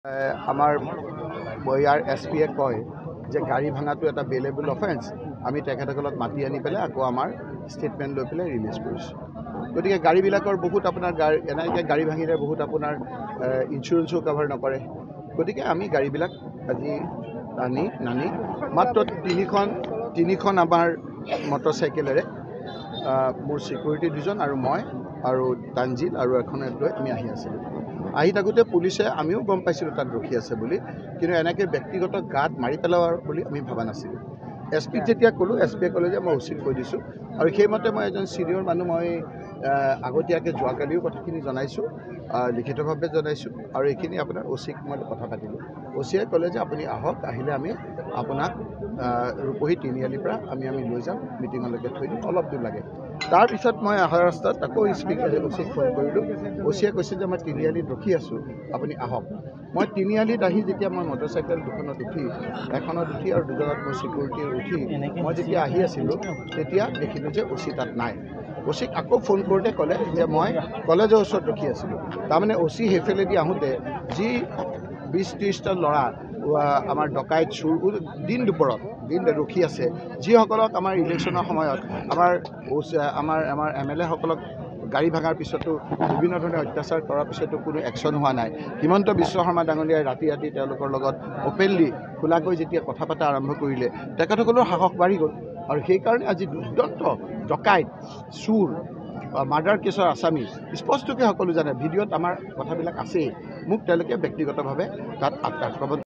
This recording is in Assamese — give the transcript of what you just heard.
আমাৰ ইয়াৰ এছপিয়ে কয় যে গাড়ী ভাঙাটো এটা বেলেবল অফেন্স। আমি তেখেতসকলক মাতি আনি পেলাই আকৌ আমাৰ ষ্টেটমেণ্ট লৈ পেলাই ৰিলিজ কৰিছোঁ। গতিকে গাড়ীবিলাকৰ বহুত আপোনাৰ এনেকৈ গাড়ী ভাঙিলে বহুত আপোনাৰ ইঞ্চুৰেঞ্চো কভাৰ নকৰে। গতিকে আমি গাড়ীবিলাক আজি নানি মাত্ৰ তিনিখন আমাৰ মটৰচাইকেলেৰে মোৰ চিকিউৰিটি দুজন আৰু মই আৰু তানজিল আৰু এখন লৈ আমি আহি আছিলোঁ। আহি থাকোঁতে পুলিচে আমিও গম পাইছিলোঁ তাত ৰখি আছে বুলি, কিন্তু এনেকৈ ব্যক্তিগত গাত মাৰি পেলোৱা বুলি আমি ভবা নাছিলোঁ। এছ পিক যেতিয়া ক'লোঁ, এছ পিয়ে ক'লে যে মই উচিত কৈ দিছোঁ, আৰু সেইমতে মই এজন ছিনিয়ৰ মানুহ, মই আগতীয়াকৈ যোৱাকালিও কথাখিনি জনাইছোঁ, লিখিতভাৱে জনাইছোঁ, আৰু এইখিনি আপোনাৰ অচিক মই কথা পাতিলোঁ। অচিয়ে ক'লে যে আপুনি আহক, আহিলে আমি আপোনাক ৰূপহী তিনিআলিৰ পৰা আমি লৈ যাম, মিটিঙলৈকে থৈ দিম, অলপ দূৰ লাগে। তাৰপিছত মই অহা ৰাস্তাত আকৌ অচিক ফোন কৰিলোঁ। অচিয়ে কৈছে যে মই তিনিআলিত ৰখি আছোঁ, আপুনি আহক। মই তিনিআলিত আহি যেতিয়া মই মটৰচাইকেল দুখনত উঠি, এখনত উঠি আৰু দুজনত মোৰ চিকিউৰিটি উঠি মই যেতিয়া আহি আছিলোঁ, তেতিয়া দেখিলোঁ যে অচি তাত নাই। অচিক আকৌ ফোন কৰোঁতে ক'লে যে মই কলেজৰ ওচৰত ৰখি আছিলোঁ। তাৰমানে অচি সেইফালেদি আহোঁতে যি 20-30টা ল'ৰা আমাৰ ডকাইত চুৰ দিন দুপৰত ৰখি আছে, যিসকলক আমাৰ ইলেকশ্যনৰ সময়ত আমাৰ MLA সকলক গাড়ী ভাঙাৰ পিছতো বিভিন্ন ধৰণে অত্যাচাৰ কৰাৰ পিছতো কোনো একশ্যন হোৱা নাই। হিমন্ত বিশ্ব শৰ্মা ডাঙৰীয়াই ৰাতি তেওঁলোকৰ লগত অপেনলি খোলাকৈ যেতিয়া কথা পতা আৰম্ভ কৰিলে, তেখেতসকলৰ সাহস বাঢ়ি গ'ল, আৰু সেইকাৰণে আজি দুৰ্দান্ত ডকাইত চুৰ মাৰ্ডাৰ কেছৰ আসামী স্পষ্টকৈ সকলো জানে, ভিডিঅ'ত আমাৰ কথাবিলাক আছেই। মোক তেওঁলোকে ব্যক্তিগতভাৱে তাত আক্ৰমণ